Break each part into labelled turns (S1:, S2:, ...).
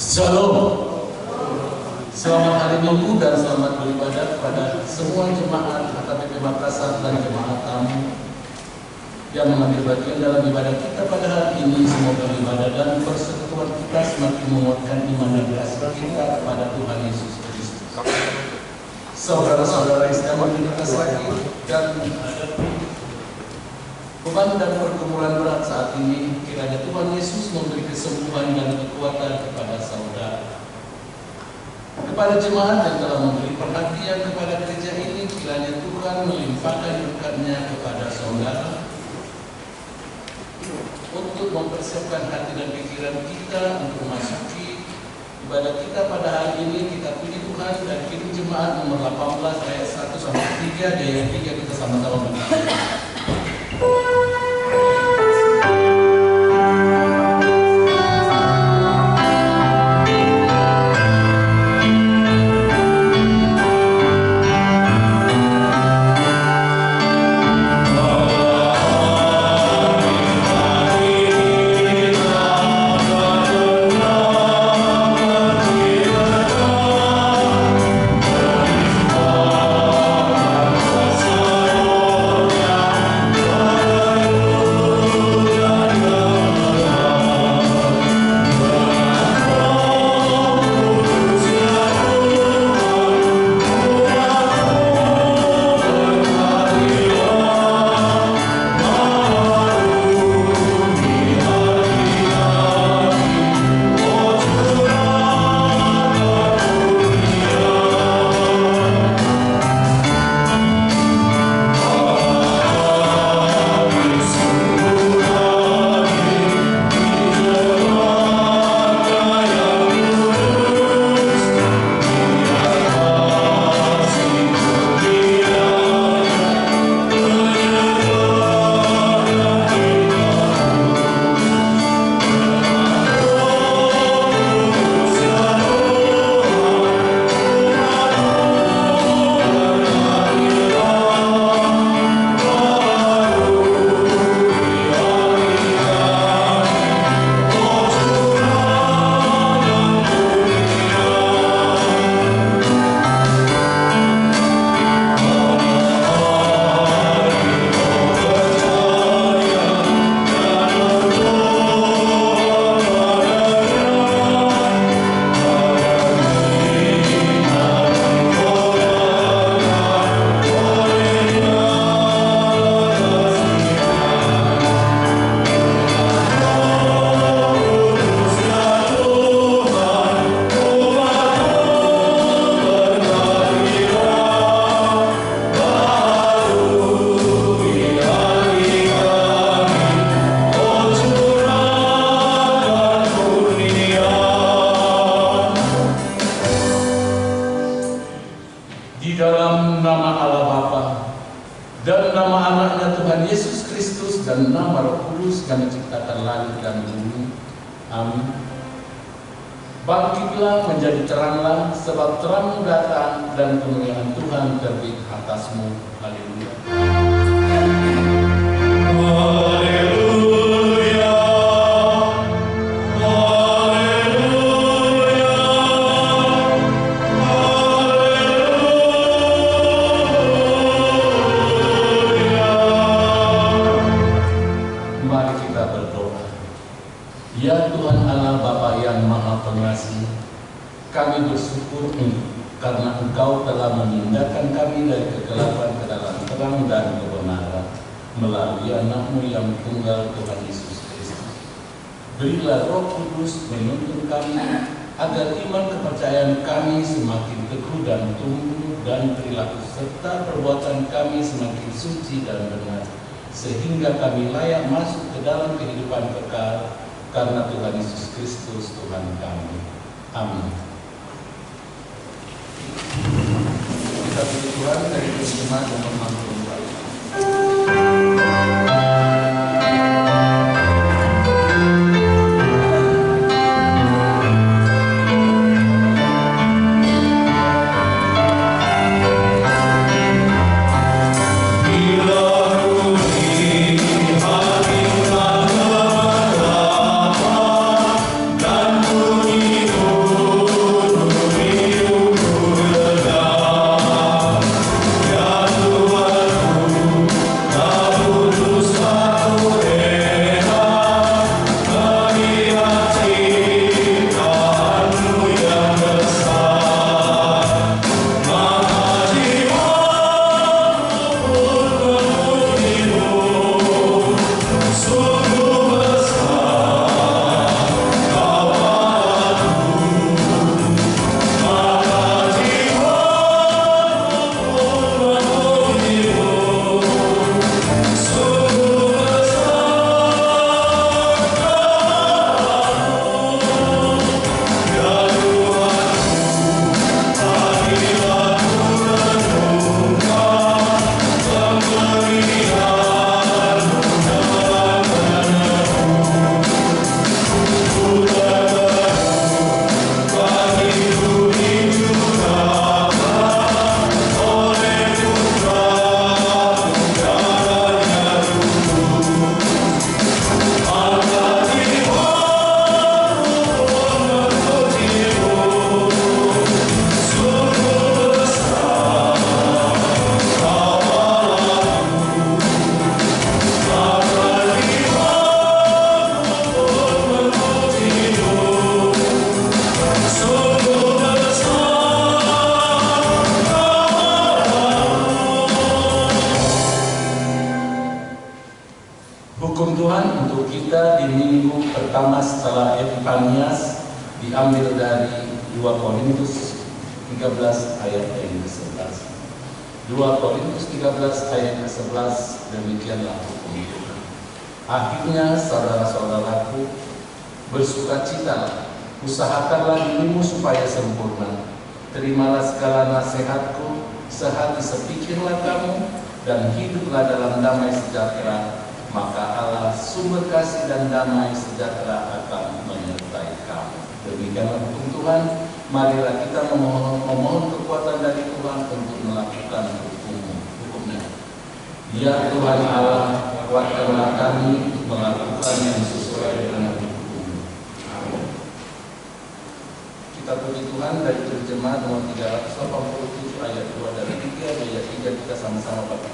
S1: Shalom. Selamat hari Minggu dan selamat beribadah kepada semua jemaat HKBP Makassar dan jemaat tamu yang mengambil bagian dalam ibadah kita pada hari ini. Semoga ibadah dan persekutuan kita semakin menguatkan iman dan kasih kita kepada Tuhan Yesus Kristus. Saudara-saudara Islam di Makassar dan beban dan pergumulan berat saat ini, kiranya Tuhan Yesus memberi kesembuhan dan kekuatan kepada saudara. Kepada jemaat yang telah memberi perhatian kepada gereja ini, kiranya Tuhan melimpahkan berkat-Nya kepada saudara untuk mempersiapkan hati dan pikiran kita untuk memasuki ibadah kita pada hari ini. Kita puji Tuhan dan kirim jemaat nomor 18 ayat 1 sampai 3, di ayat 3 kita sama-sama mendengar. Bangkitlah menjadi teranglah, sebab terangmu datang dan kemuliaan Tuhan terbit atasmu. Haleluya. Haleluya. Haleluya. Haleluya. Mari kita berdoa. Ya Tuhan Allah Bapa yang Maha Pengasih, kami bersyukur karena Engkau telah memindahkan kami dari kegelapan ke dalam terang dan kebenaran melalui Anak-Mu yang tunggal, Tuhan Yesus Kristus. Berilah Roh Kudus menuntun kami agar iman kepercayaan kami semakin teguh dan tumbuh, dan perilaku serta perbuatan kami semakin suci dan benar, sehingga kami layak masuk ke dalam kehidupan kekal karena Tuhan Yesus Kristus Tuhan kami. Amin. Kita puji Tuhan dari jemaat nomor 64.
S2: Hati
S1: masalah Epifanias diambil dari 2 Korintus 13 ayat yang ke-11. 2 Korintus 13 ayat ke-11, demikianlah hukum Tuhan. Akhirnya saudara-saudaraku, bersukacitalah, usahakanlah dirimu supaya sempurna. Terimalah segala nasihatku, sehati sepikirlah kamu, dan hiduplah dalam damai sejahtera. Maka Allah sumber kasih dan damai sejahtera akan menyertai kamu. Demikianlah hukum Tuhan. Marilah kita memohon kekuatan dari Tuhan untuk melakukan hukum-hukumnya. Ya Tuhan Allah, kuatkanlah kami melakukan yang sesuai dengan hukum-Mu. Amin. Kita puji Tuhan dari terjemahan nomor 387 ayat 2 dari 3 ayat 3, kita sama-sama baca.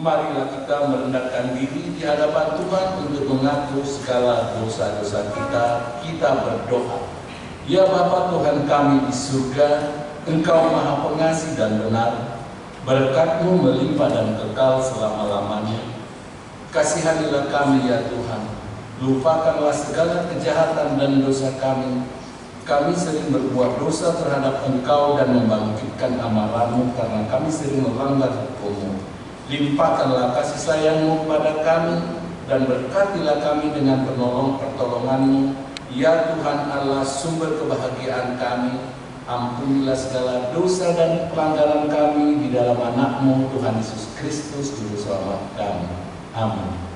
S1: Marilah kita merendahkan diri di hadapan Tuhan untuk mengaku segala dosa-dosa kita. Kita berdoa. Ya Bapa Tuhan kami di surga, Engkau Maha Pengasih dan benar. Berkat-Mu melimpah dan kekal selama-lamanya. Kasihanilah kami ya Tuhan. Lupakanlah segala kejahatan dan dosa kami. Kami sering berbuat dosa terhadap Engkau dan membangkitkan amarah-Mu karena kami sering melanggar hukum-Mu. Limpahkanlah kasih sayang-Mu pada kami dan berkatilah kami dengan pertolongan-Mu. Ya Tuhan Allah, sumber kebahagiaan kami, ampunilah segala dosa dan pelanggaran kami di dalam anak-Mu Tuhan Yesus Kristus Juru Selamat kami. Amin.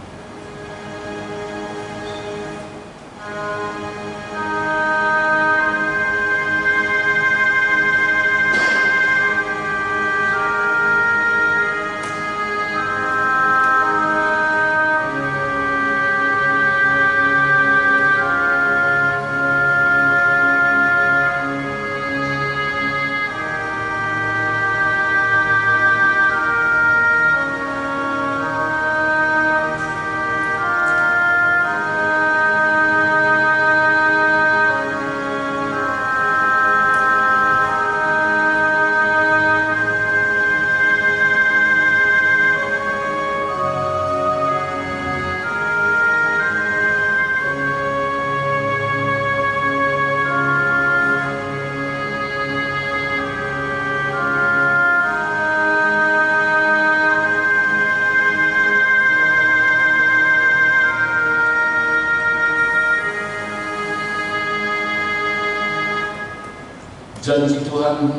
S1: Janji Tuhan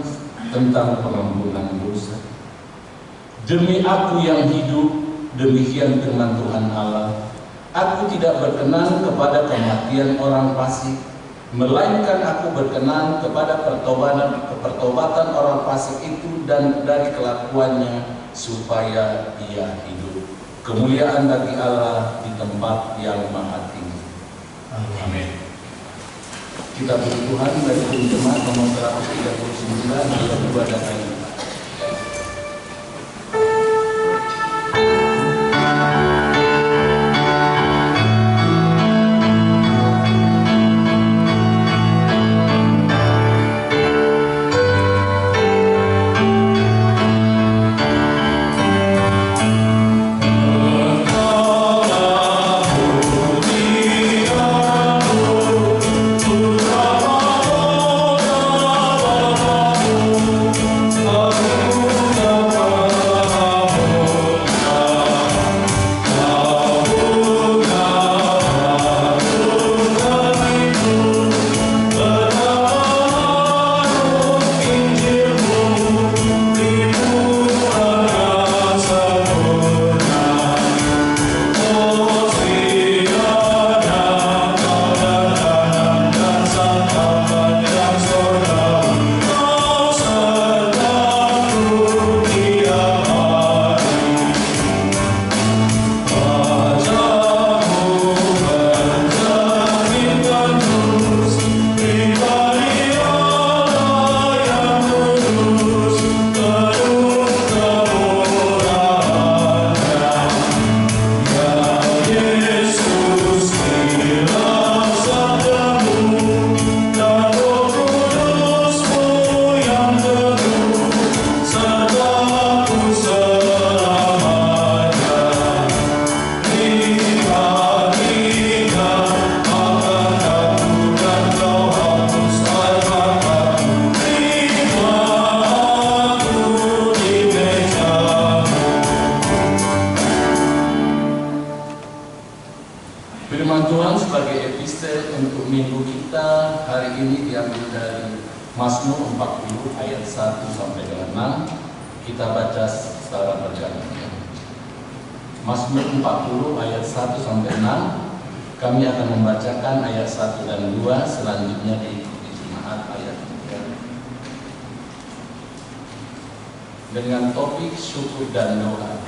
S1: tentang pengampunan dosa. Demi aku yang hidup, demikian firman Tuhan Allah, aku tidak berkenan kepada kematian orang fasik, melainkan aku berkenan kepada pertobatan orang fasik itu dan dari kelakuannya supaya ia hidup. Kemuliaan bagi Allah di tempat yang maha tinggi. Amin. Kita puji Tuhan dari jemaat nomor 139 ayat 2 dan ayat 4. Firman Tuhan sebagai epistel untuk minggu kita hari ini diambil dari Mazmur 40 ayat 1 sampai dengan 6. Kita baca secara bergantian. Mazmur 40 ayat 1 sampai 6. Kami akan membacakan ayat 1 dan 2, selanjutnya diikuti jemaat ayat 3. Dengan topik syukur dan doa.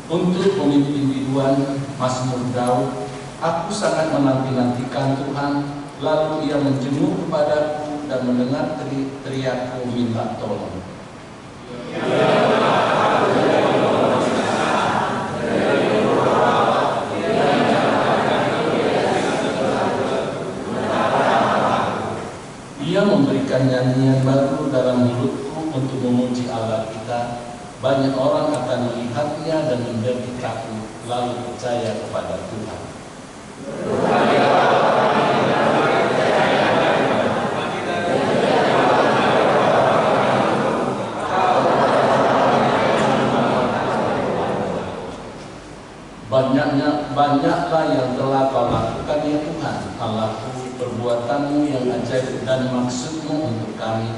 S1: Untuk pemimpin biduan Mazmur Daud, aku sangat menanti-nantikan Tuhan, lalu ia menjenguk kepadaku dan mendengar teriakku minta tolong. Ia memberikan nyanyian baru dalam mulutku untuk memuji Allah kita. Banyak orang akan melihatnya dan menjadi takut, lalu percaya kepada Tuhan. Banyaklah yang telah kau lakukan ya Tuhan Allahku, perbuatanmu yang ajaib dan maksudmu untuk kami.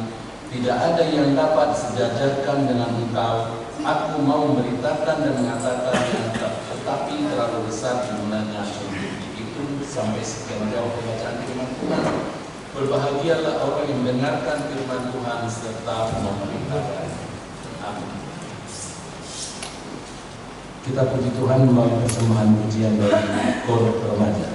S1: Tidak ada yang dapat sejajarkan dengan Engkau. Aku mau memberitakan dan mengatakan yang tetapi terlalu besar jumlahnya untuk itu. Sampai sekian jauh pembacaan firman Tuhan. Berbahagialah orang yang mendengarkan firman Tuhan serta memberitakan. Amin. Kita puji Tuhan melalui persembahan pujian dari Kor Remaja.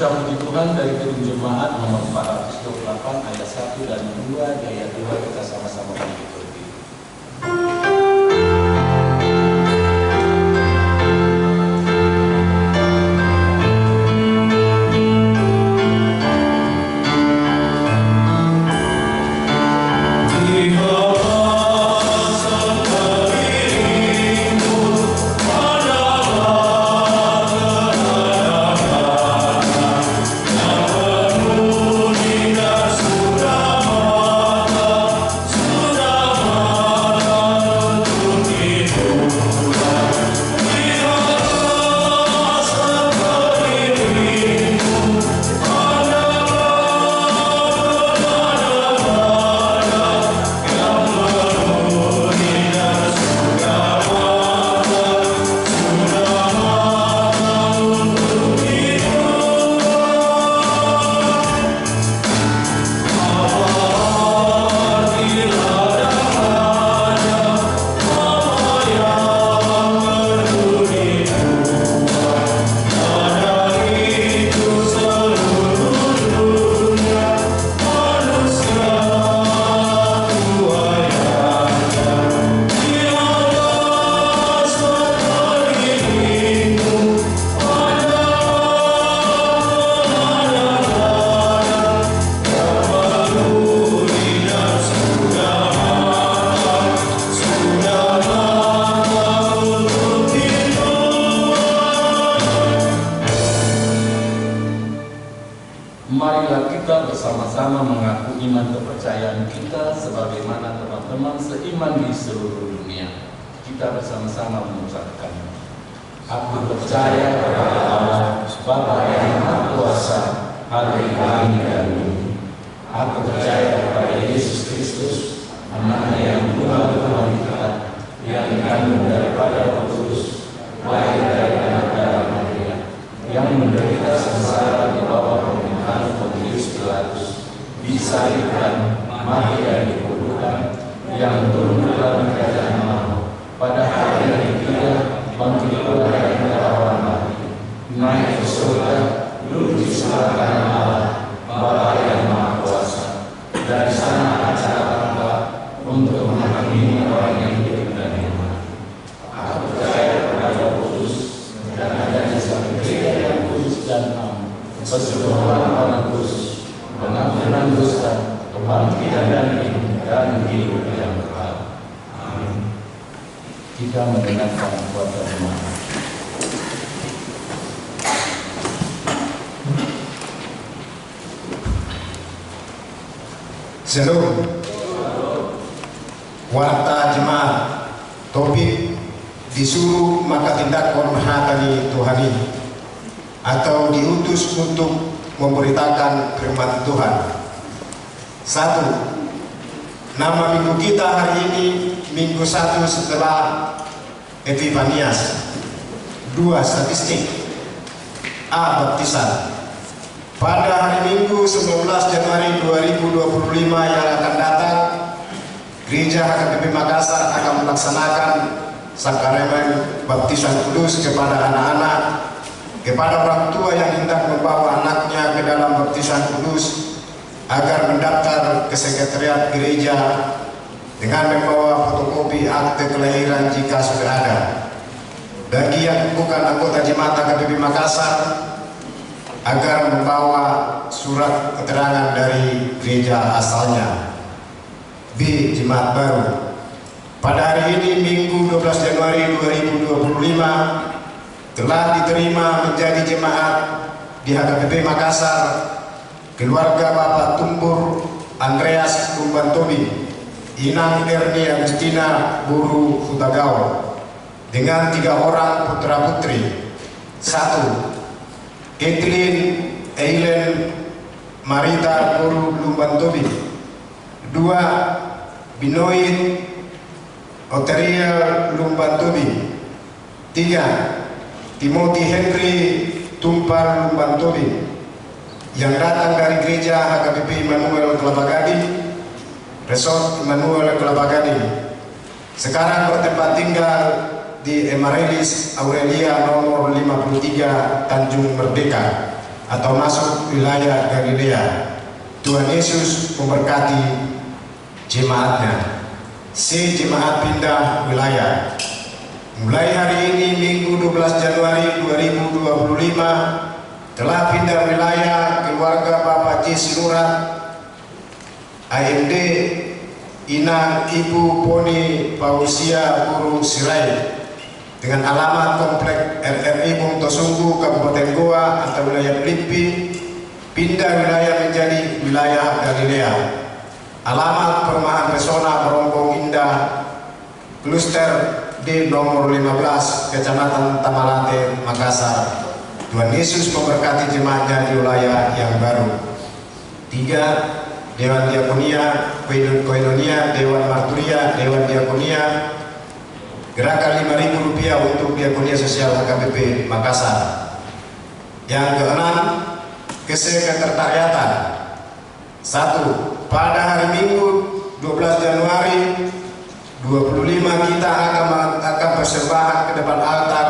S1: Kita puji Tuhan dari Gedung Jemaat nomor 428 ayat 1 dan 2 di ayat 2 kita sama-sama mengikuti. Marilah kita bersama-sama mengaku iman kepercayaan kita sebagaimana teman-teman seiman di seluruh dunia. Kita bersama-sama mengucapkan, aku percaya kepada Allah, Bapa yang Maha Kuasa, hari kami dan bumi. Aku percaya kepada Yesus Kristus, Anaknya yang tunggal Tuhan kita, yang dikandung daripada Roh Kudus, lahir dari anak darah Maria, yang menderita sengsara di bawah pemerintahan Pontius Pilatus, disalibkan, mati dan dikuburkan, yang turun ke dalam kerajaan Allah, pada hari yang ketiga bangkit pula dari antara orang mati, naik ke surga, duduk di sebelah kanan Allah, Bapa yang Maha Kuasa. Dari sana acara Allah untuk menghakimi orang yang hidup dan yang mati. Aku percaya kepada Roh Kudus dan adanya satu gereja yang kudus dan am, persekutuan orang kudus, pengampunan dosa, kebangkitan dan hidup yang kekal. Amin. Kita mendengarkan kuasa jemaat.
S2: Shalom. Warta jemaat, topik disuruh maka tindak hormatani Tuhani atau diutus untuk memberitakan firman Tuhan. 1. Nama minggu kita hari ini minggu 1 setelah Epifanias. 2. Statistik. A. Baptisan. Pada hari Minggu 19 Januari 2025 yang akan datang, Gereja HKBP Makassar akan melaksanakan sakramen baptisan kudus kepada anak-anak, kepada orang tua yang hendak membawa anaknya ke dalam baptisan kudus agar mendaftar ke sekretariat gereja dengan membawa fotokopi akte kelahiran jika sudah ada. Bagi yang bukan anggota jemaat HKBP Makassar, agar membawa surat keterangan dari gereja asalnya. B. Jemaat baru. Pada hari ini Minggu 12 Januari 2025 telah diterima menjadi jemaat di HKBP Makassar keluarga Bapak Tumbur Andreas Lumbantobi, Inang Erni Agustina Buru Hutagao, dengan 3 orang putra putri. 1. Kathleen Eileen Marita Buru Lumbantobi. 2. Binoit Oteria Lumbantobi. 3. Timothy Henry Tumpar Lumbantobi yang datang dari gereja HKBP Immanuel Kelapa Gading, Resort Immanuel Kelapa Gading. Sekarang bertempat tinggal di Emarelis Aurelia nomor 53 Tanjung Merdeka, atau masuk wilayah Galilea. Tuhan Yesus memberkati jemaatnya. C. Jemaat pindah wilayah. Mulai hari ini Minggu 12 Januari 2025 telah pindah wilayah keluarga Bapak J. Sinurat AMD Inang Ibu Poni Pausia Guru Sirai dengan alamat Komplek RRI Bung Tosunggu Kabupaten Goa atau wilayah Blipi, pindah wilayah menjadi wilayah Galilea. Alamat Perumahan Pesona Berombong Indah Kluster D nomor 15 Kecamatan Tamalate, Makassar. Tuhan Yesus memberkati jemaatnya di wilayah yang baru. 3. Dewan Diakonia Koinonia, Dewan Marturia, Dewan Diakonia, gerakan Rp5.000 untuk Diakonia Sosial HKBP Makassar. Yang keenam, kesekretariatan. 1. Pada hari Minggu 12 Januari 25 kita akan persembahan ke depan altar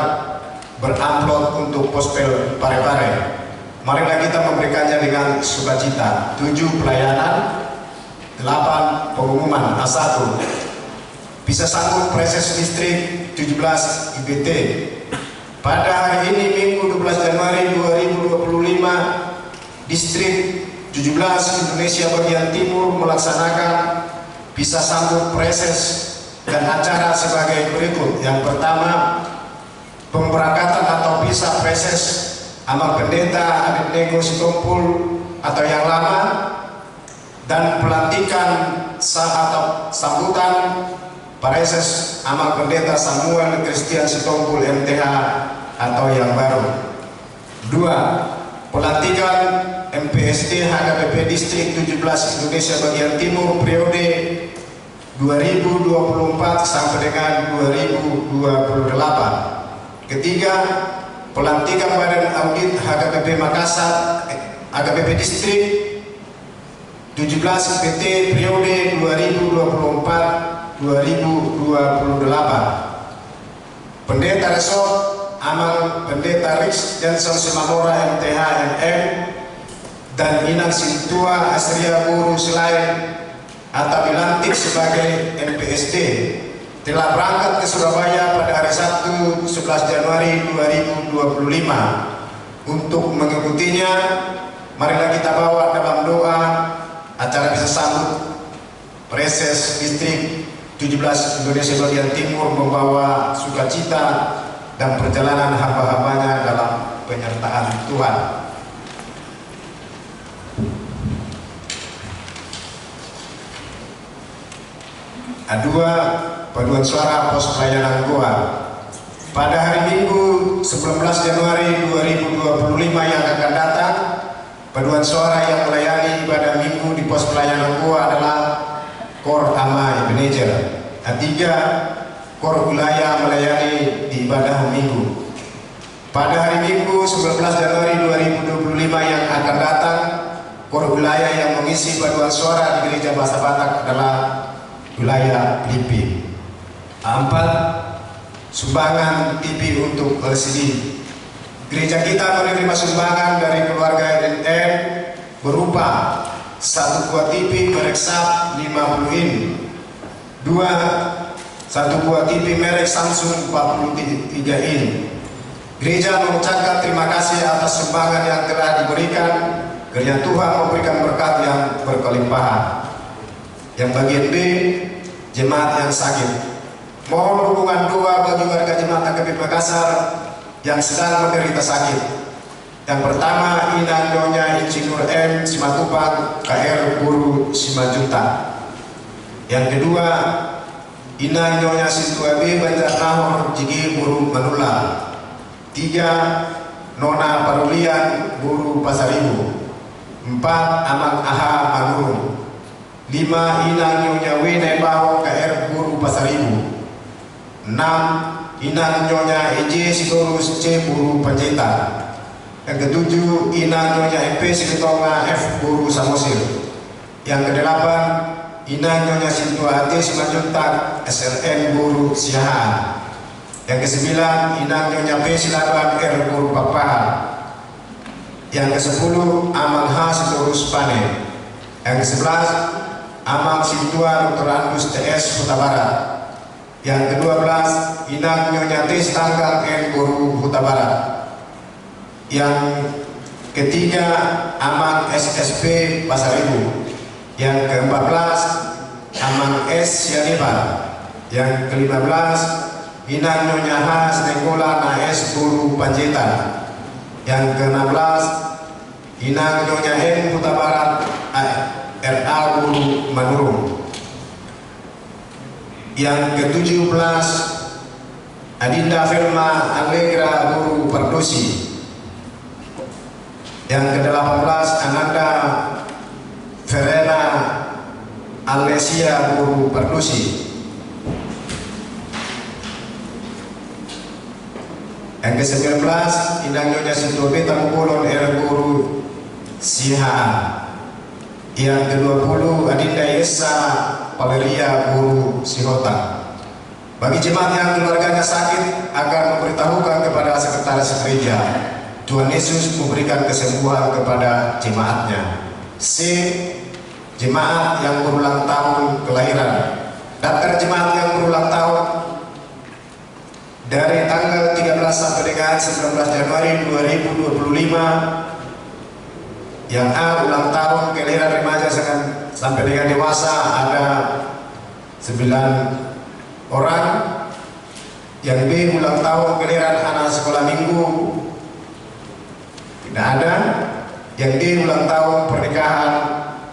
S2: beramplop untuk Pospel Parepare. Marilah kita memberikannya dengan sukacita. 7. Pelayanan. 8. Pengumuman. A1. Bisa sambut Preses Distrik 17 IBT. Pada hari ini Minggu 12 Januari 2025 Distrik 17 Indonesia bagian Timur melaksanakan bisa sambut Preses dan acara sebagai berikut. Yang pertama, pemberangkatan atau bisa Preses Amal Pendeta Abednego Sitompul atau yang lama, dan pelantikan atau sambutan Preses Amal Pendeta Samuel Christian Sitompul MTH atau yang baru. 2. Pelantikan MPSD HKBP Distrik 17 Indonesia bagian Timur periode 2024 sampai dengan 2028. Ketiga, pelantikan Badan Audit HKBP Makassar HKBP Distrik 17 PT periode 2024-2028. Pendeta Resort Amal Pendeta Rix Johnson Simamora MTH MM dan Inang Sintua Astria Guru selain atau dilantik sebagai MPSD telah berangkat ke Surabaya pada hari Sabtu 11 Januari 2025 untuk mengikutinya. Marilah kita bawa dalam doa acara bisa sambut Preses Distrik 17 Indonesia bagian Timur membawa sukacita dan perjalanan hamba-hambanya dalam penyertaan Tuhan. A2. Paduan suara pos pelayanan Goa. Pada hari Minggu 19 Januari 2025 yang akan datang, paduan suara yang melayani ibadah Minggu di pos pelayanan Goa adalah Kor Ama Ebenezer. A3. Kor wilayah melayani di ibadah Minggu. Pada hari Minggu 19 Januari 2025 yang akan datang, Kor wilayah yang mengisi paduan suara di Gereja Bahasa Batak adalah wilayah LIPI. 4. Sumbangan TV untuk LCD. Gereja kita menerima sumbangan dari keluarga LNR berupa 1 buah TV merek SAP 50 in, 2. 1 buah TV merek Samsung 43 in. Gereja mengucapkan terima kasih atas sumbangan yang telah diberikan. Kiranya Tuhan memberikan berkat yang berkelimpahan. Yang bagian B, jemaat yang sakit. Mohon dukungan doa bagi warga jemaat HKBP Makassar yang sedang menderita sakit. Yang pertama, Ina Nyonya Insinyur M Simatupang KR Guru Simajuta. Yang kedua, Ina Nyonya Sintua B Banjar Nahor Jigi Guru Manula. 3. Nona Parulian Guru Pasaribu. 4. Amang Aha Manurung. 5. Inang Nyonya Wene Bao KR Guru Pasaribu. 6. Inang Nyonya EJ Sitorus C Guru Panjaitan. Yang ke-7. Inang Nyonya MP Silitonga F Guru Samosir. Yang ke-8. Inang Nyonya Sintua Ate Simanjuntak SLN Guru Siahaan. Yang ke-9. Inang Nyonya P Silaban R Guru Pakpahan. Yang ke-10 Amang H. Sitorus Pane. Yang ke-11 Amang Sintua Dr. Andus TS Huta Barat. Yang ke-12 Inang Nyonya Tis Tanggang N. Guru Huta Barat. Yang ketiga Amang SSP Pasar Ibu. Yang ke-14 Amang S. Sianiban. Yang ke-15 Inang Nyonya H. Senenggola NAS Guru Panjaitan. Yang ke-16 Inang Nyonya N. Huta Barat RA Guru Manurung. Yang ke-17 Adinda Felma Allegra Guru Pardosi. Yang ke-18 Ananda Verena Alesia Guru Pardosi. Yang ke-19 Inang Nyonya Sintobeta Mukolon R. Guru Sihaan. Yang ke-20 Adinda Yesa Valeria Guru Sihota. Bagi jemaat yang keluarganya sakit akan memberitahukan kepada sekretaris gereja. Tuhan Yesus memberikan kesembuhan kepada jemaatnya. C. Jemaat yang berulang tahun kelahiran. Daftar jemaat yang berulang tahun dari tanggal 13 sampai dengan 19 Januari 2025. Yang A ulang tahun kelahiran remaja sampai dengan dewasa ada 9 orang. Yang B ulang tahun kelahiran anak sekolah minggu tidak ada. Yang D ulang tahun pernikahan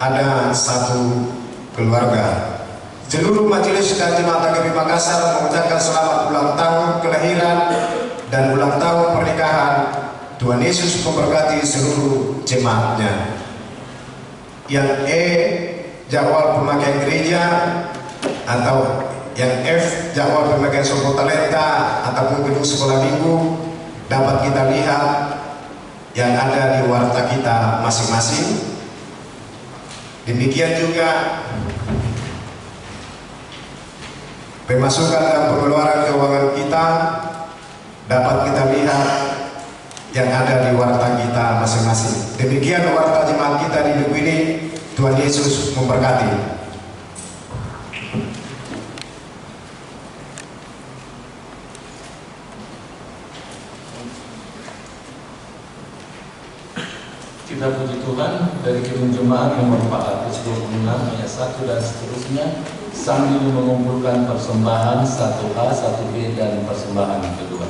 S2: ada 1 keluarga. Seluruh majelis dan jemaat AGP Makassar mengucapkan selamat ulang tahun kelahiran dan ulang tahun pernikahan. Tuhan Yesus memberkati seluruh jemaatnya. Yang E jadwal pemakaian gereja, atau yang F jadwal pemakaian Soko Talenta ataupun gedung sekolah minggu dapat kita lihat yang ada di warta kita masing-masing. Demikian juga pemasukan dan pengeluaran keuangan kita dapat kita lihat yang ada di warta kita masing-masing. Demikian warta jemaat kita di minggu ini. Tuhan Yesus memberkati.
S1: Kita puji Tuhan dari Kidung Jemaat nomor 426 ayat 1 dan seterusnya, sambil mengumpulkan persembahan 1A, 1B dan persembahan kedua.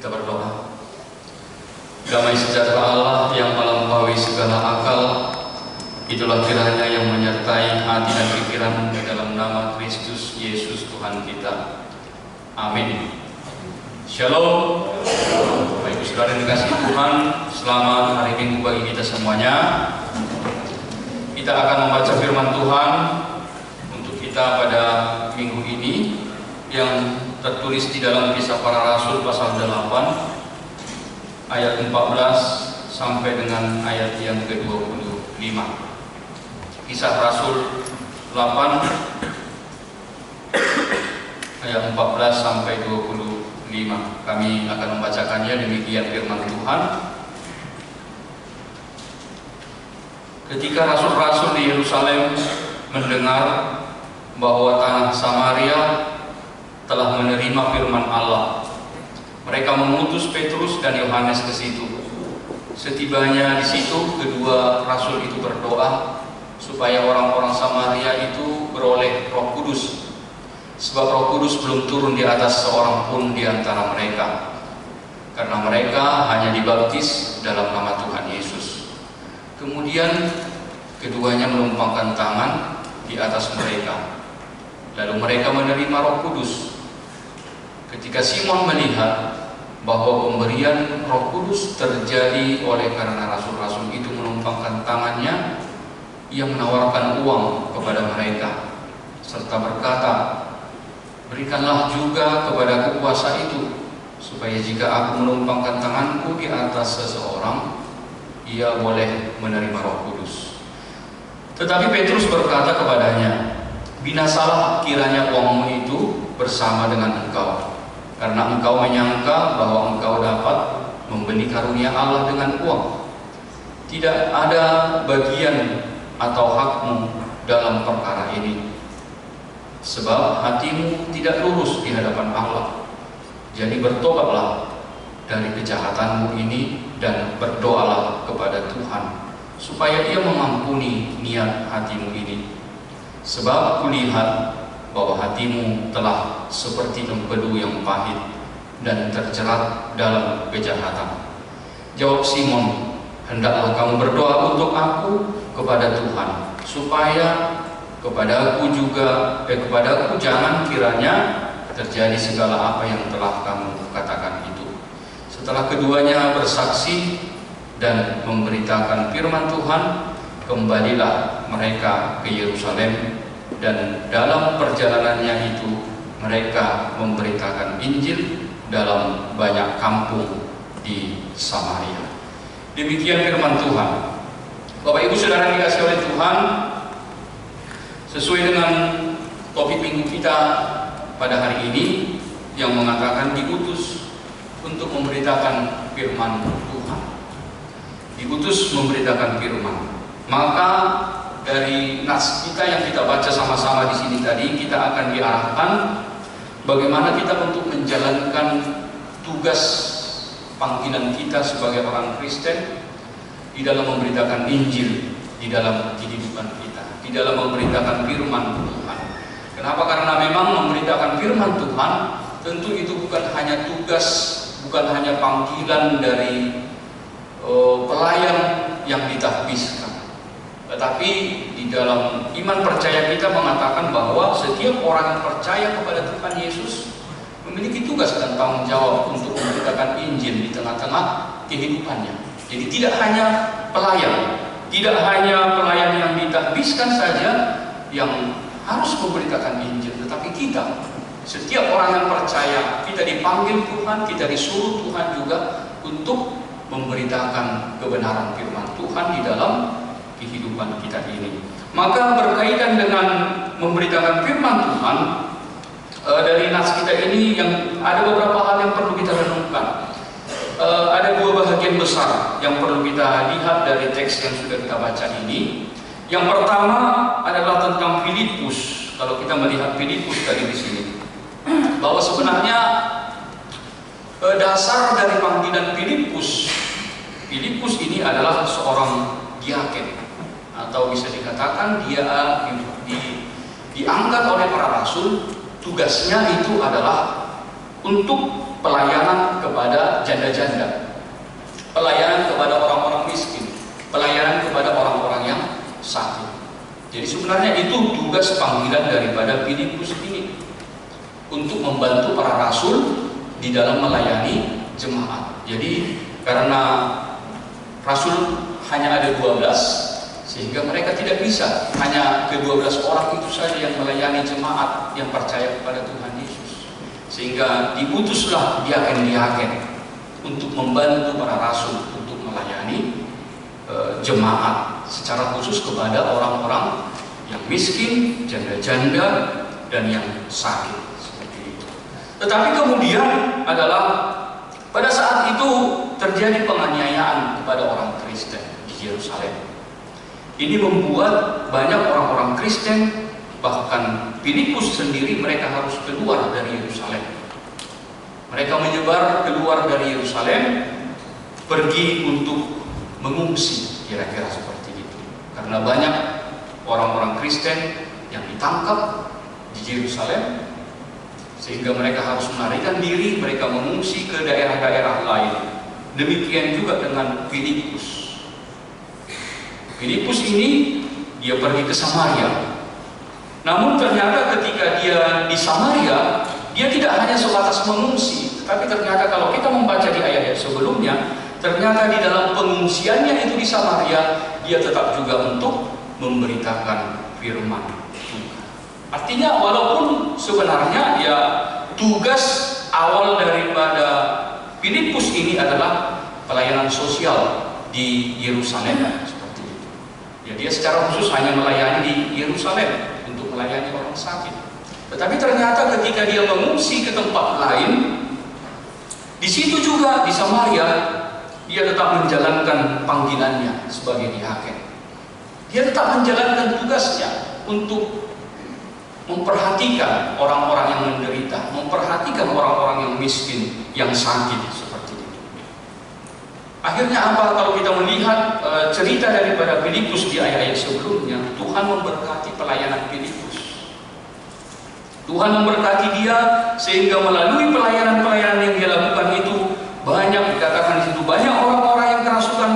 S3: Kita berdoa. Damai sejahtera Allah yang melampaui segala akal, itulah kiranya yang menyertai hati dan pikiran dalam nama Kristus Yesus Tuhan kita. Amin. Shalom. Bapak Ibu Saudara yang dikasihi Tuhan, selamat hari Minggu bagi kita semuanya. Kita akan membaca firman Tuhan untuk kita pada minggu ini yang tertulis di dalam Kisah Para Rasul pasal 8 ayat 14 sampai dengan ayat yang ke-25. Kisah Rasul 8 ayat 14 sampai 25. Kami akan membacakannya, demikian firman Tuhan. Ketika rasul-rasul di Yerusalem mendengar bahwa tanah Samaria telah menerima firman Allah, mereka mengutus Petrus dan Yohanes ke situ. Setibanya di situ, kedua rasul itu berdoa supaya orang-orang Samaria itu beroleh Roh Kudus, sebab Roh Kudus belum turun di atas seorang pun di antara mereka, karena mereka hanya dibaptis dalam nama Tuhan Yesus. Kemudian keduanya menumpangkan tangan di atas mereka, lalu mereka menerima Roh Kudus. Ketika Simon melihat bahwa pemberian Roh Kudus terjadi oleh karena rasul-rasul itu menumpangkan tangannya, ia menawarkan uang kepada mereka serta berkata, "Berikanlah juga kepadaku kuasa itu, supaya jika aku menumpangkan tanganku di atas seseorang, ia boleh menerima Roh Kudus." Tetapi Petrus berkata kepadanya, "Binasalah kiranya uangmu itu bersama dengan engkau, karena engkau menyangka bahwa engkau dapat membeli karunia Allah dengan uang. Tidak ada bagian atau hakmu dalam perkara ini, sebab hatimu tidak lurus di hadapan Allah. Jadi bertobatlah dari kejahatanmu ini dan berdoalah kepada Tuhan, supaya Ia mengampuni niat hatimu ini. Sebab kulihat bahwa hatimu telah seperti empedu yang pahit dan terjerat dalam kejahatan." Jawab Simon, "Hendaklah kamu berdoa untuk aku kepada Tuhan, supaya kepadaku jangan kiranya terjadi segala apa yang telah kamu katakan itu." Setelah keduanya bersaksi dan memberitakan firman Tuhan, kembalilah mereka ke Yerusalem, dan dalam perjalanannya itu mereka memberitakan Injil dalam banyak kampung di Samaria. Demikian firman Tuhan. Bapak Ibu Saudara yang dikasihi oleh Tuhan, sesuai dengan topik minggu kita pada hari ini yang mengatakan diutus untuk memberitakan firman Tuhan. Diutus memberitakan firman. Maka dari nas kita yang kita baca sama-sama di sini tadi, kita akan diarahkan bagaimana kita untuk menjalankan tugas panggilan kita sebagai orang Kristen di dalam memberitakan Injil di dalam kehidupan kita, di dalam memberitakan firman Tuhan. Kenapa? Karena memang memberitakan firman Tuhan tentu itu bukan hanya tugas, bukan hanya panggilan dari pelayan yang ditahbiskan. Tetapi di dalam iman percaya kita mengatakan bahwa setiap orang yang percaya kepada Tuhan Yesus memiliki tugas dan tanggung jawab untuk memberitakan Injil di tengah-tengah kehidupannya. Jadi tidak hanya pelayan yang ditahbiskan saja yang harus memberitakan Injil, tetapi kita, setiap orang yang percaya, kita dipanggil Tuhan, kita disuruh Tuhan juga untuk memberitakan kebenaran firman Tuhan di dalam kehidupan kita ini. Maka berkaitan dengan memberitakan firman Tuhan, dari nas kita ini yang ada beberapa hal yang perlu kita renungkan. Ada dua bahagian besar yang perlu kita lihat dari teks yang sudah kita baca ini. Yang pertama adalah tentang Filipus. Kalau kita melihat Filipus tadi di sini, bahwa sebenarnya dasar dari panggilan Filipus ini adalah seorang diaken, atau bisa dikatakan dia diangkat oleh para rasul. Tugasnya itu adalah untuk pelayanan kepada tugas panggilan daripada Filipus ini untuk membantu para rasul di dalam melayani jemaat. Jadi karena rasul hanya ada 12, sehingga mereka tidak bisa hanya ke-12 orang itu saja yang melayani jemaat yang percaya kepada Tuhan Yesus. Sehingga diutuslah diaken-diaken untuk membantu para rasul untuk melayani jemaat secara khusus kepada orang-orang yang miskin, janda-janda, dan yang sakit seperti itu. Tetapi kemudian adalah pada saat itu terjadi penganiayaan kepada orang Kristen di Yerusalem. Ini membuat banyak orang-orang Kristen, bahkan Filipus sendiri, mereka harus keluar dari Yerusalem. Mereka menyebar keluar dari Yerusalem, pergi untuk mengungsi, kira-kira seperti itu. Karena banyak orang-orang Kristen yang ditangkap di Yerusalem, sehingga mereka harus melarikan diri, mereka mengungsi ke daerah-daerah lain. Demikian juga dengan Filipus. Filipus ini dia pergi ke Samaria. Namun ternyata ketika dia di Samaria, dia tidak hanya sebatas mengungsi, tetapi ternyata kalau kita membaca di ayat-ayat sebelumnya, ternyata di dalam pengungsiannya itu di Samaria, dia tetap juga untuk memberitakan firman Tuhan. Artinya walaupun sebenarnya ya tugas awal daripada Filipus ini adalah pelayanan sosial di Yerusalem seperti itu. Ya, dia secara khusus hanya melayani di Yerusalem untuk melayani orang sakit. Tetapi ternyata ketika dia mengungsi ke tempat lain, di situ juga di Samaria, dia tetap menjalankan panggilannya sebagai diaken. Dia tetap menjalankan tugasnya untuk memperhatikan orang-orang yang menderita, memperhatikan orang-orang yang miskin, yang sakit seperti itu. Akhirnya apa? Kalau kita melihat cerita daripada Filipus di ayat-ayat sebelumnya, Tuhan memberkati pelayanan Filipus. Tuhan memberkati dia sehingga melalui pelayanan-pelayanan yang dia lakukan itu, banyak dikatakan di situ, banyak orang-orang yang kerasukan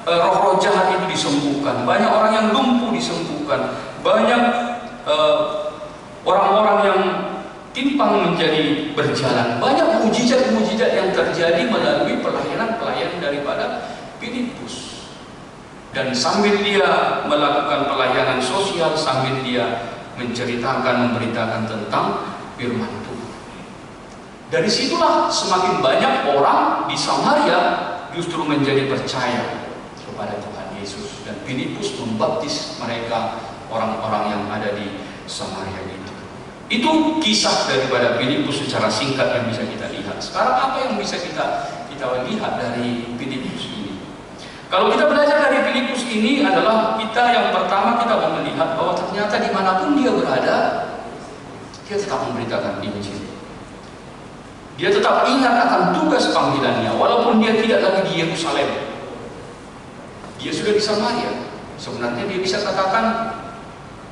S3: roh-roh jahat itu disembuhkan, banyak orang yang lumpuh disembuhkan, banyak orang-orang yang timpang menjadi berjalan, banyak mujizat-mujizat yang terjadi melalui pelayanan-pelayanan daripada Filipus. Dan sambil dia melakukan pelayanan sosial, sambil dia menceritakan, memberitakan tentang firman Tuhan. Dari situlah semakin banyak orang di Samaria justru menjadi percaya kepada Tuhan Yesus, dan Filipus membaptis mereka, orang-orang yang ada di Samaria itu. Itu kisah daripada Filipus secara singkat yang bisa kita lihat. Sekarang apa yang bisa kita lihat dari Filipus ini? Kalau kita belajar dari Filipus ini adalah kita yang pertama kita mau melihat bahwa ternyata dimanapun dia berada, dia tetap memberitakan Injil. Dia tetap ingat akan tugas panggilannya, walaupun dia tidak lagi di Yerusalem. Dia sudah di Samaria. Sebenarnya dia bisa katakan,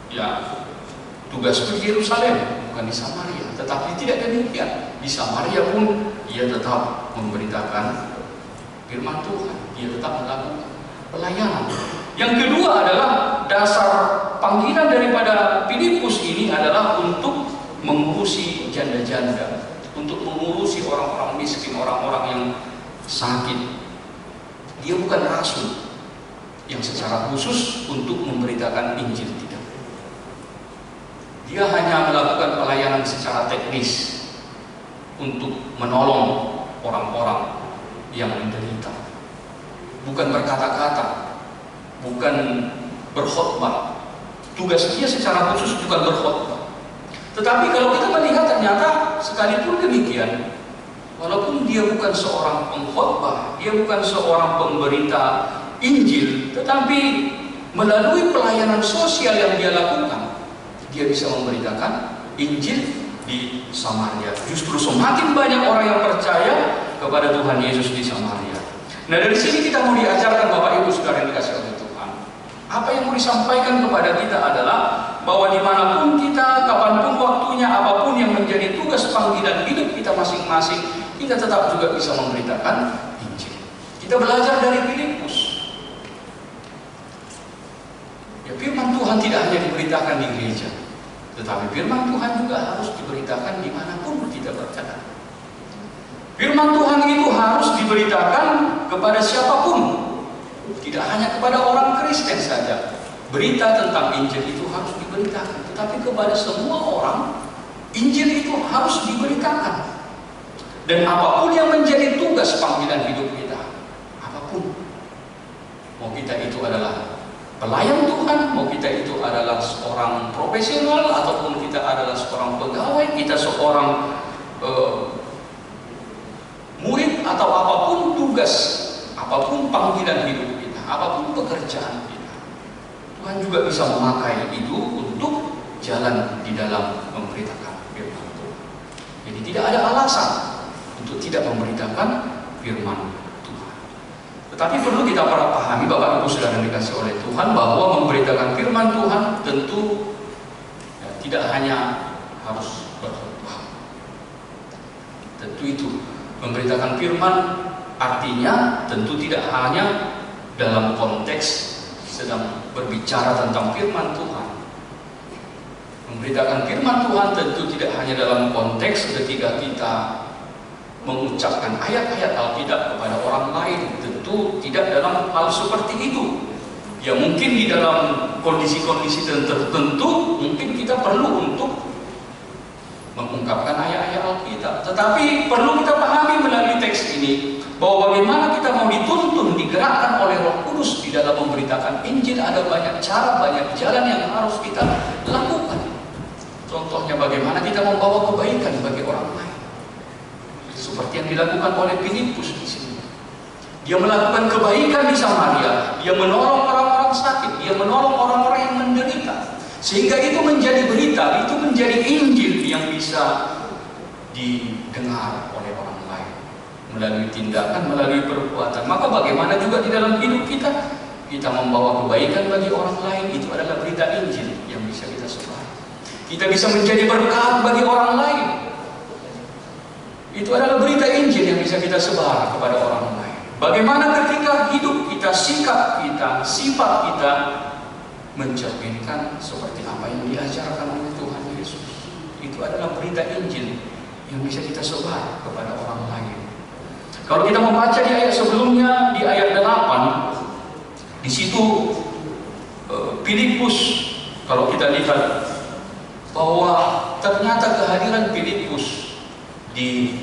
S3: ya tugasku di Yerusalem, bukan di Samaria. Tetapi tidak demikian. Di Samaria pun dia tetap memberitakan firman Tuhan. Dia tetap melakukan pelayanan. Yang kedua adalah dasar panggilan daripada Filipus ini adalah untuk mengurusi janda-janda, untuk mengurusi orang-orang miskin, orang-orang yang sakit. Dia bukan rasul yang secara khusus untuk memberitakan Injil, tidak. Dia hanya melakukan pelayanan secara teknis untuk menolong orang-orang yang menderita. Bukan berkata-kata, bukan berkhotbah. Tugas dia secara khusus bukan berkhotbah. Tetapi kalau kita melihat ternyata sekalipun demikian, walaupun dia bukan seorang pengkhotbah, dia bukan seorang pemberita Injil, tetapi melalui pelayanan sosial yang dia lakukan, dia bisa memberitakan Injil di Samaria. Justru semakin banyak orang yang percaya kepada Tuhan Yesus di Samaria. Nah, dari sini kita mau diajarkan, Bapak Ibu Saudara yang dikasihi oleh Tuhan. Apa yang mau disampaikan kepada kita adalah bahwa dimanapun kita, kapanpun waktunya, apapun yang menjadi tugas panggilan hidup kita masing-masing, kita tetap juga bisa memberitakan Injil. Kita belajar dari Filipus. Ya, firman Tuhan tidak hanya diberitakan di gereja, Tetapi firman Tuhan juga harus diberitakan dimanapun kita berada. Firman Tuhan itu harus diberitakan kepada siapapun, tidak hanya kepada orang Kristen saja. Berita tentang Injil itu harus diberitakan, tetapi kepada semua orang Injil itu harus diberitakan. Dan apapun yang menjadi tugas panggilan hidup kita, apapun, mau kita itu adalah pelayan Tuhan, mau kita itu adalah seorang profesional, ataupun kita adalah seorang pegawai, kita seorang murid, atau apapun tugas, apapun panggilan hidup kita, apapun pekerjaan kita, Tuhan juga bisa memakai itu untuk jalan di dalam memberitakan firman Tuhan. Jadi tidak ada alasan untuk tidak memberitakan firman Tuhan. Tetapi perlu kita pahami, Bapak Ibu Saudara yang dikasihi oleh Tuhan, bahwa memberitakan firman Tuhan tentu tidak hanya harus berkhotbah. Tentu itu memberitakan firman artinya tentu tidak hanya dalam konteks sedang berbicara tentang firman Tuhan. Memberitakan firman Tuhan tentu tidak hanya dalam konteks ketika kita mengucapkan ayat-ayat Alkitab kepada orang lain. Tentu tidak dalam hal seperti itu. Ya mungkin di dalam kondisi-kondisi tertentu mungkin kita perlu untuk mengungkapkan ayat-ayat Alkitab. Tetapi perlu kita pahami melalui teks ini bahwa bagaimana kita mau dituntun, digerakkan oleh Roh Kudus di dalam memberitakan Injil, ada banyak cara, banyak jalan yang harus kita lakukan. Contohnya bagaimana kita membawa kebaikan bagi orang lain. Seperti yang dilakukan oleh Filipus di sini. Dia melakukan kebaikan di Samaria, dia menolong orang-orang sakit, dia menolong orang-orang yang menderita. Sehingga itu menjadi berita, itu menjadi Injil yang bisa didengar oleh orang lain melalui tindakan, melalui perbuatan. Maka bagaimana juga di dalam hidup kita, kita membawa kebaikan bagi orang lain, itu adalah berita Injil yang bisa kita sebar. Kita bisa menjadi berkat bagi orang lain, itu adalah berita Injil yang bisa kita sebar kepada orang lain. Bagaimana ketika hidup kita, sikap kita, sifat kita mencerminkan seperti apa yang diajarkan oleh Tuhan Yesus. Itu adalah berita Injil yang bisa kita sebar kepada orang lain. Kalau kita membaca di ayat sebelumnya, di ayat 8, di situ Filipus, kalau kita lihat bahwa ternyata kehadiran Filipus di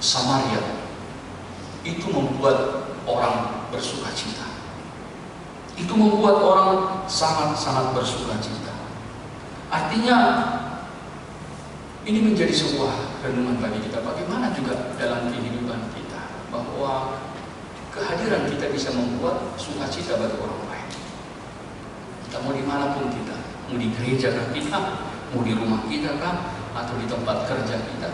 S3: Samaria itu membuat orang bersuka cita. Itu membuat orang sangat-sangat bersuka cita. Artinya ini menjadi sebuah renungan bagi kita, bagaimana juga dalam kehidupan kita, bahwa kehadiran kita bisa membuat sukacita bagi orang lain. Kita mau dimanapun kita, mau di gereja kah kita, mau di rumah kita kah, atau di tempat kerja kita,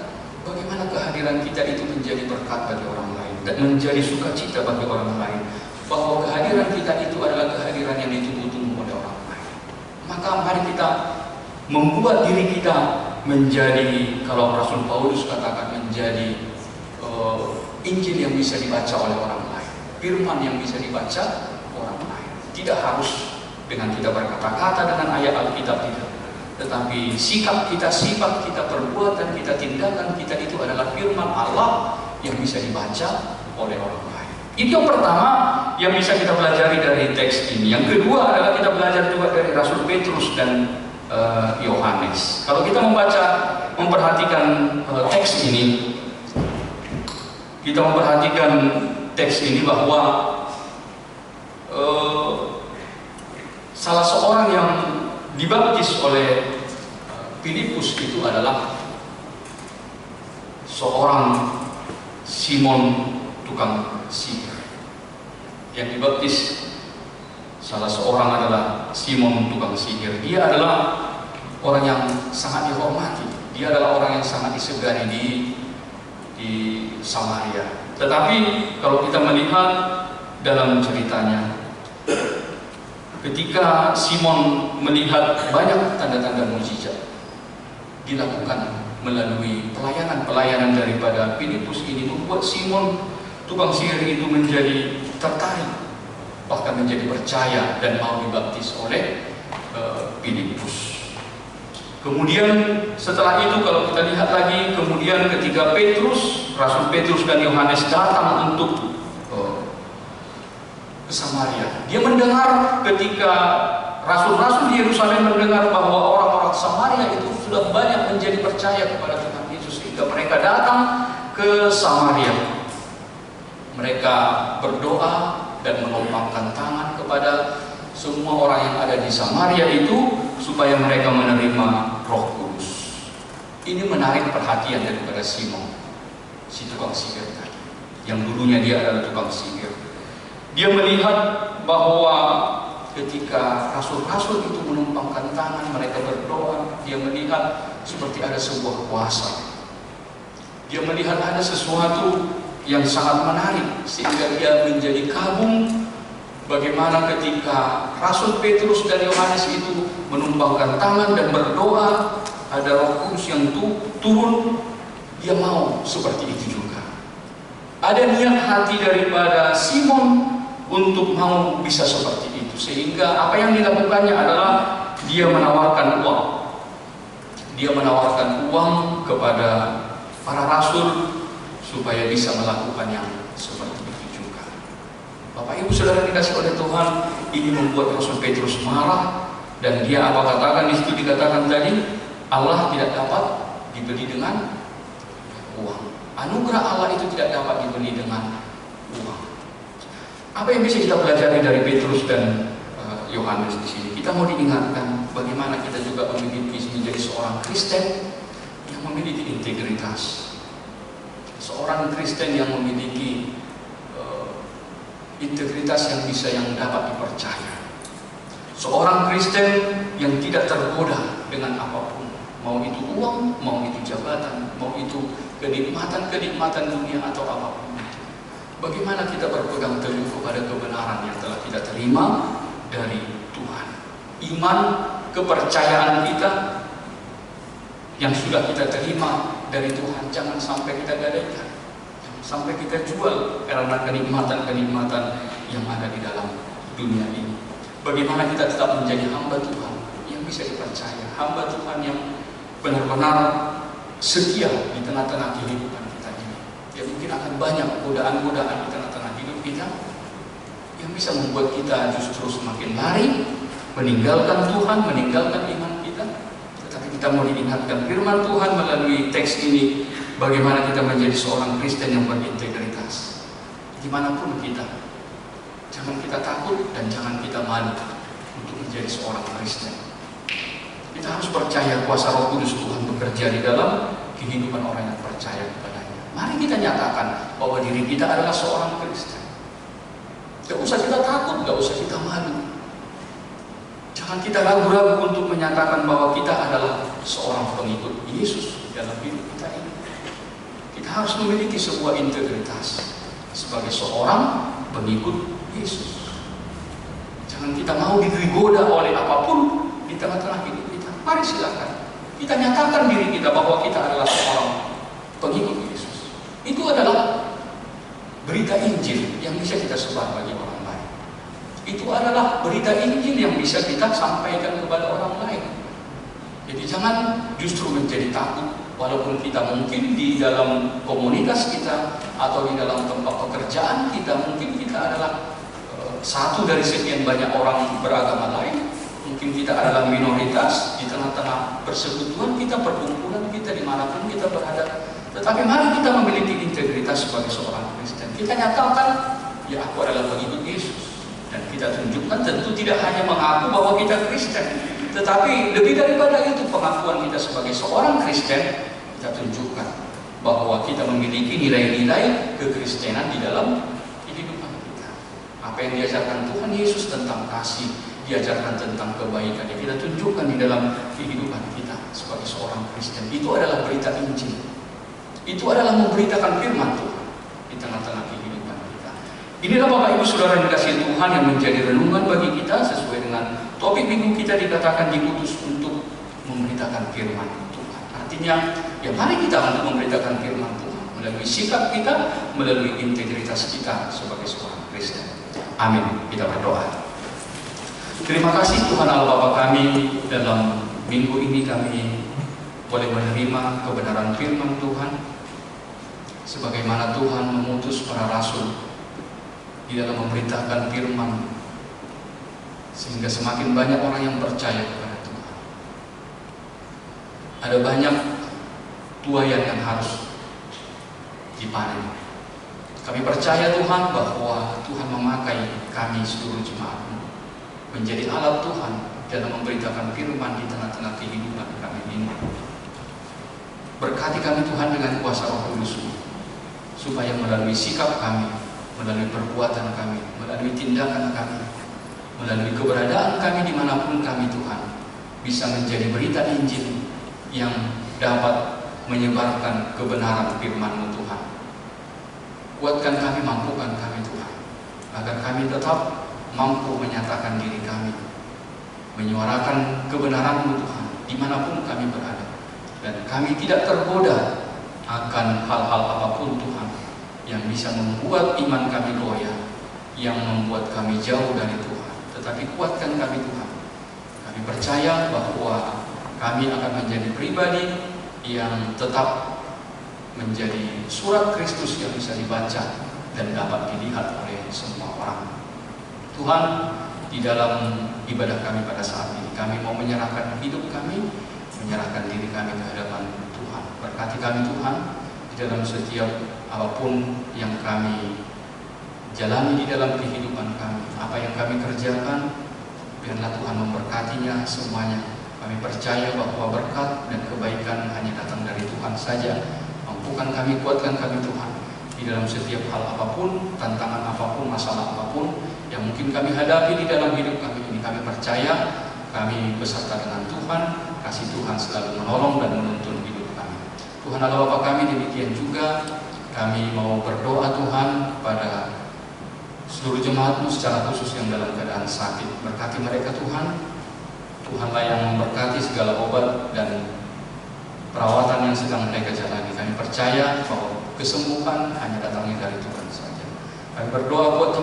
S3: bagaimana kehadiran kita itu menjadi berkat bagi orang lain dan menjadi sukacita bagi orang lain, bahwa kehadiran kita itu adalah kehadiran yang ditunggu-tunggu oleh orang lain. Maka mari kita membuat diri kita menjadi, kalau Rasul Paulus katakan, menjadi Injil yang bisa dibaca oleh orang lain, firman yang bisa dibaca orang lain. Tidak harus dengan kita berkata-kata dengan ayat Alkitab tidak, tetapi sikap kita, sifat kita, perbuatan kita, tindakan kita itu adalah firman Allah yang bisa dibaca oleh orang lain. Itu yang pertama yang bisa kita pelajari dari teks ini. Yang kedua adalah kita belajar juga dari Rasul Petrus dan Yohanes. Kalau kita memperhatikan teks ini, kita memperhatikan teks ini bahwa salah seorang yang dibaptis oleh Filipus itu adalah seorang Simon tukang sihir. Yang dibaptis salah seorang adalah Simon tukang sihir. Dia adalah orang yang sangat dihormati. Dia adalah orang yang sangat disegani di Samaria. Tetapi kalau kita melihat dalam ceritanya, ketika Simon melihat banyak tanda-tanda mukjizat dilakukan melalui pelayanan daripada Filipus ini, membuat Simon tukang sihir itu menjadi tertarik, bahkan menjadi percaya dan mau dibaptis oleh Filipus. Kemudian setelah itu kalau kita lihat lagi, kemudian ketika Rasul Petrus dan Yohanes datang untuk ke Samaria, dia mendengar ketika rasul-rasul di Yerusalem mendengar bahwa orang-orang Samaria itu sudah banyak menjadi percaya kepada Tuhan Yesus, sehingga mereka datang ke Samaria. Mereka berdoa dan menumpangkan tangan kepada semua orang yang ada di Samaria itu supaya mereka menerima Roh Kudus. Ini menarik perhatian daripada Simon, si tukang sihir tadi, yang dulunya dia adalah tukang sihir. Dia melihat bahwa ketika rasul-rasul itu menumpangkan tangan, mereka berdoa, dia melihat seperti ada sebuah kuasa. Dia melihat ada sesuatu yang sangat menarik, sehingga dia menjadi kagum bagaimana ketika Rasul Petrus dan Yohanes itu menumpangkan tangan dan berdoa, ada Roh Kudus yang turun. Dia mau seperti itu juga. Ada niat hati daripada Simon untuk mau bisa seperti itu, sehingga apa yang dilakukannya adalah dia menawarkan uang. Dia menawarkan uang kepada para rasul supaya bisa melakukan yang seperti itu juga. Bapak Ibu Saudara dikasih oleh Tuhan, ini membuat Rasul Petrus marah, dan dia apa katakan di situ, dikatakan tadi, Allah tidak dapat dibeli dengan uang. Anugerah Allah itu tidak dapat dibeli dengan uang. Apa yang bisa kita pelajari dari Petrus dan Yohanes di sini? Kita mau diingatkan bagaimana kita juga memiliki menjadi seorang Kristen yang memiliki integritas. Seorang Kristen yang memiliki integritas yang dapat dipercaya. Seorang Kristen yang tidak tergoda dengan apapun, mau itu uang, mau itu jabatan, mau itu kenikmatan dunia atau apapun. Bagaimana kita berpegang teguh kepada kebenaran yang telah kita terima dari Tuhan. Iman, kepercayaan kita yang sudah kita terima dari Tuhan, jangan sampai kita gadaikan, jangan sampai kita jual karena kenikmatan-kenikmatan yang ada di dalam dunia ini. Bagaimana kita tetap menjadi hamba Tuhan yang bisa dipercaya, hamba Tuhan yang benar-benar setia di tengah-tengah kehidupan kita ini. Ya, mungkin akan banyak godaan-godaan di tengah-tengah hidup kita yang bisa membuat kita justru semakin lari, meninggalkan Tuhan, meninggalkan iman kita. Tetapi kita mau diingatkan firman Tuhan melalui teks ini, bagaimana kita menjadi seorang Kristen yang berintegritas. Dimanapun kita, jangan kita takut dan jangan kita malu untuk menjadi seorang Kristen. Kita harus percaya kuasa Roh Kudus Tuhan bekerja di dalam kehidupan orang yang percaya kepadanya. Mari kita nyatakan bahwa diri kita adalah seorang Kristen. Gak usah kita takut, gak usah kita malu. Jangan kita ragu-ragu untuk menyatakan bahwa kita adalah seorang pengikut Yesus dalam hidup kita ini. Kita harus memiliki sebuah integritas sebagai seorang pengikut Yesus. Jangan kita mau digoda oleh apapun di tengah-tengah hidup kita. Mari silakan kita nyatakan diri kita bahwa kita adalah seorang pengikut Yesus. Itu adalah berita Injil yang bisa kita sebar bagi orang lain. Itu adalah berita Injil yang bisa kita sampaikan kepada orang lain. Jadi jangan justru menjadi takut, walaupun kita mungkin di dalam komunitas kita atau di dalam tempat pekerjaan kita, mungkin kita adalah satu dari sekian banyak orang beragama lain. Mungkin kita adalah minoritas di tengah-tengah persekutuan kita, perkumpulan kita, dimanapun kita berada. Tetapi mari kita memiliki integritas sebagai seorang Kristen. Kita nyatakan, ya aku adalah pengikut Yesus. Dan kita tunjukkan, tentu tidak hanya mengaku bahwa kita Kristen, tetapi lebih daripada itu, pengakuan kita sebagai seorang Kristen, kita tunjukkan bahwa kita memiliki nilai-nilai kekristenan di dalam kehidupan kita. Apa yang diajarkan Tuhan Yesus tentang kasih, diajarkan tentang kebaikan yang kita tunjukkan di dalam kehidupan kita sebagai seorang Kristen. Itu adalah berita Injil. Itu adalah memberitakan firman Tuhan di tengah-tengah kehidupan kita. Inilah Bapak Ibu Saudara yang dikasihi Tuhan yang menjadi renungan bagi kita sesuai dengan topik minggu kita, dikatakan diutus untuk memberitakan firman Tuhan. Artinya, ya mari kita untuk memberitakan firman Tuhan melalui sikap kita, melalui integritas kita sebagai seorang Kristen. Amin. Kita berdoa. Terima kasih Tuhan Allah Bapa kami, dalam minggu ini kami boleh menerima kebenaran firman Tuhan, sebagaimana Tuhan mengutus para rasul di dalam memberitakan firman, sehingga semakin banyak orang yang percaya kepada Tuhan. Ada banyak tuaian yang harus dipanen. Kami percaya Tuhan bahwa Tuhan memakai kami seluruh jemaat menjadi alat Tuhan dalam memberitakan firman di tengah-tengah kehidupan kami ini. Berkati kami Tuhan dengan kuasa Roh Kudus, supaya melalui sikap kami, melalui perbuatan kami, melalui tindakan kami, melalui keberadaan kami dimanapun kami Tuhan, bisa menjadi berita Injil yang dapat menyebarkan kebenaran firman-Mu Tuhan. Kuatkan kami, mampukan kami Tuhan, agar kami tetap mampu menyatakan diri kami, menyuarakan kebenaran-Mu Tuhan dimanapun kami berada, dan kami tidak tergoda akan hal-hal apapun Tuhan yang bisa membuat iman kami goyah, yang membuat kami jauh dari Tuhan. Tetapi kuatkan kami Tuhan. Kami percaya bahwa kami akan menjadi pribadi yang tetap menjadi surat Kristus yang bisa dibaca dan dapat dilihat oleh semua orang. Tuhan, di dalam ibadah kami pada saat ini, kami mau menyerahkan hidup kami, menyerahkan diri kami ke hadapan Tuhan. Berkati kami Tuhan di dalam setiap apapun yang kami jalani di dalam kehidupan kami, apa yang kami kerjakan, biarlah Tuhan memberkatinya semuanya. Kami percaya bahwa berkat dan kebaikan hanya datang dari Tuhan saja. Mampukan kami, kuatkan kami Tuhan di dalam setiap hal apapun, tantangan apapun, masalah apapun yang mungkin kami hadapi di dalam hidup kami ini. Kami percaya kami beserta dengan Tuhan, kasih Tuhan selalu menolong dan menuntun hidup kami. Tuhan Allah Bapa kami, demikian juga kami mau berdoa Tuhan pada seluruh jemaat-Mu secara khusus yang dalam keadaan sakit. Berkati mereka Tuhan. Tuhanlah yang memberkati segala obat dan perawatan yang sedang mereka jalani. Kami percaya bahwa kesembuhan hanya datangnya dari Tuhan saja. Kami berdoa buat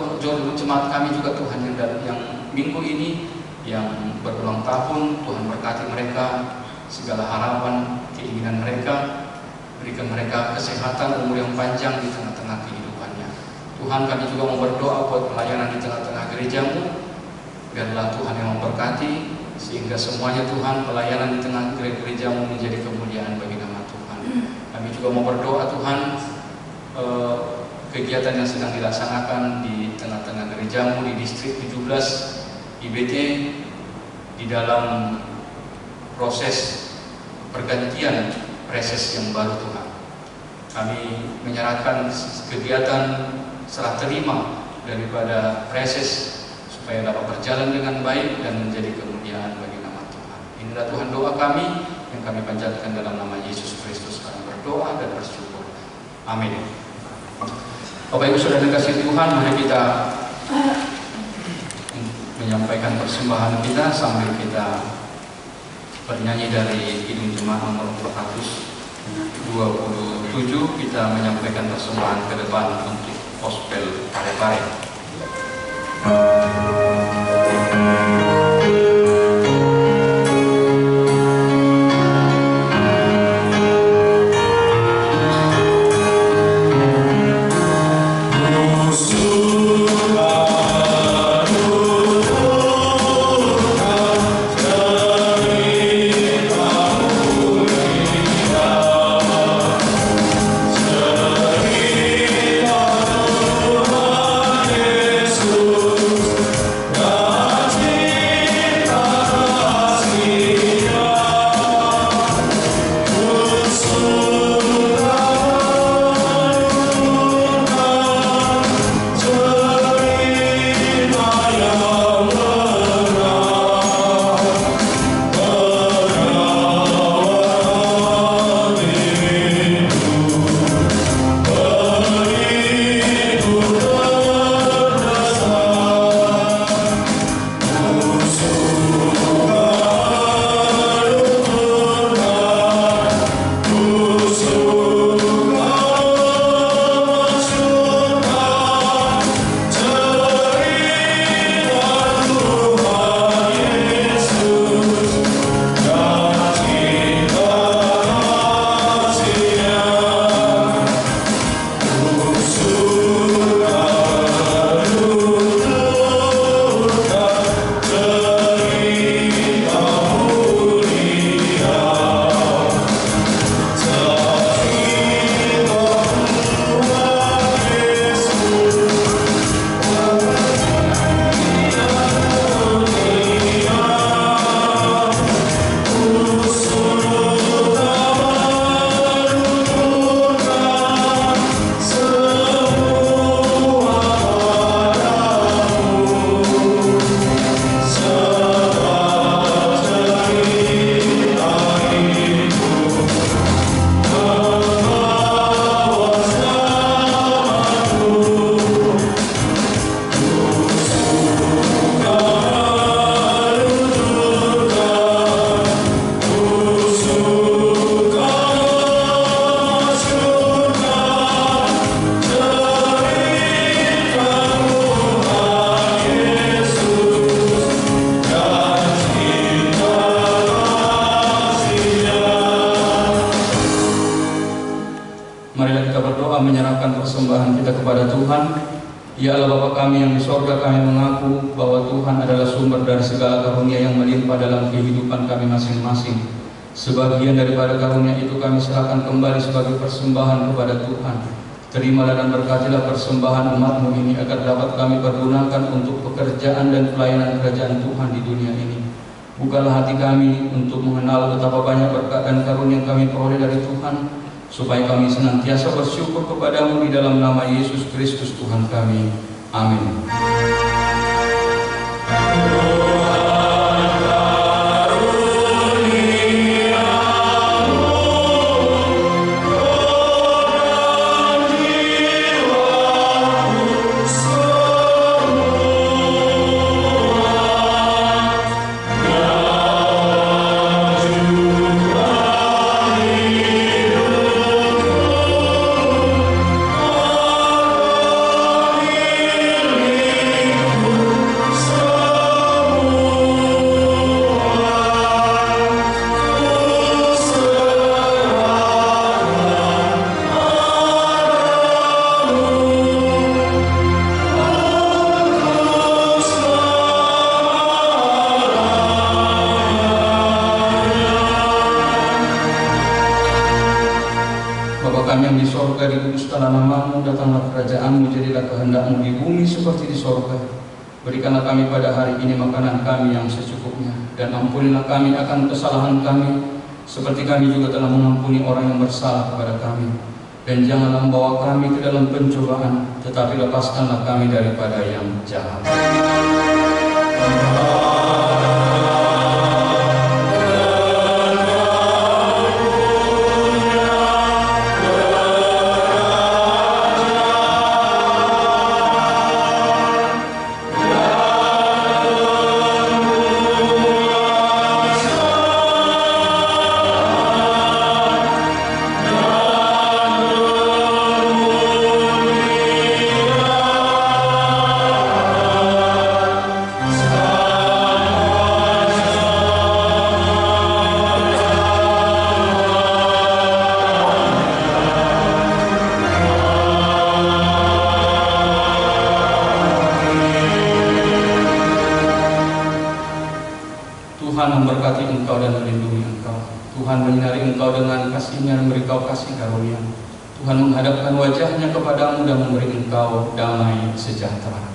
S3: jemaat kami juga Tuhan yang minggu ini yang berulang tahun. Tuhan berkati mereka, segala harapan, keinginan mereka, berikan mereka kesehatan, umur yang panjang di tengah-tengah kehidupannya. Tuhan, kami juga mau berdoa buat pelayanan di tengah-tengah gereja-Mu. Biarlah Tuhan yang memberkati, sehingga semuanya Tuhan, pelayanan di tengah gereja-Mu menjadi kemuliaan bagi nama Tuhan. Kami juga mau berdoa Tuhan, kegiatan yang sedang dilaksanakan di tengah-tengah gereja-Mu di distrik 17 IBT di dalam proses pergantian preses yang baru Tuhan. Kami menyerahkan kegiatan serah terima daripada preses supaya dapat berjalan dengan baik dan menjadi kemuliaan bagi nama Tuhan. Inilah Tuhan doa kami yang kami panjatkan dalam nama Yesus Kristus. Kami berdoa dan bersyukur. Amin. Bapak Ibu Saudara kasih Tuhan, mari kita menyampaikan persembahan kita sambil kita bernyanyi dari Kidung Jemaat nomor 427. Kita menyampaikan persembahan ke depan untuk gospel Pare-Pare.
S4: Yesus Ya Allah Bapa kami yang di sorga, kami mengaku bahwa Tuhan adalah sumber dari segala karunia yang melimpah dalam kehidupan kami masing-masing. Sebagian daripada karunia itu kami serahkan kembali sebagai persembahan kepada Tuhan. Terimalah dan berkatilah persembahan umat-Mu ini agar dapat kami pergunakan untuk pekerjaan dan pelayanan kerajaan Tuhan di dunia ini. Bukalah hati kami untuk mengenal betapa banyak berkat dan karunia yang kami peroleh dari Tuhan, supaya kami senantiasa bersyukur kepada-Mu di dalam nama Yesus Kristus Tuhan kami. Amin. Kami yang di sorga, dikuduskanlah nama-Mu, datanglah kerajaan-Mu, jadilah kehendak-Mu di bumi seperti di sorga. Berikanlah kami pada hari ini makanan kami yang secukupnya, dan ampunilah kami akan kesalahan kami, seperti kami juga telah mengampuni orang yang bersalah kepada kami. Dan janganlah membawa kami ke dalam pencobaan, tetapi lepaskanlah kami daripada yang jahat. Tuhan memberkati engkau dan melindungi engkau. Tuhan menyinari engkau dengan kasih-Nya dan memberi engkau kasih karunia. Tuhan menghadapkan wajah-Nya kepadamu dan memberi engkau damai sejahtera.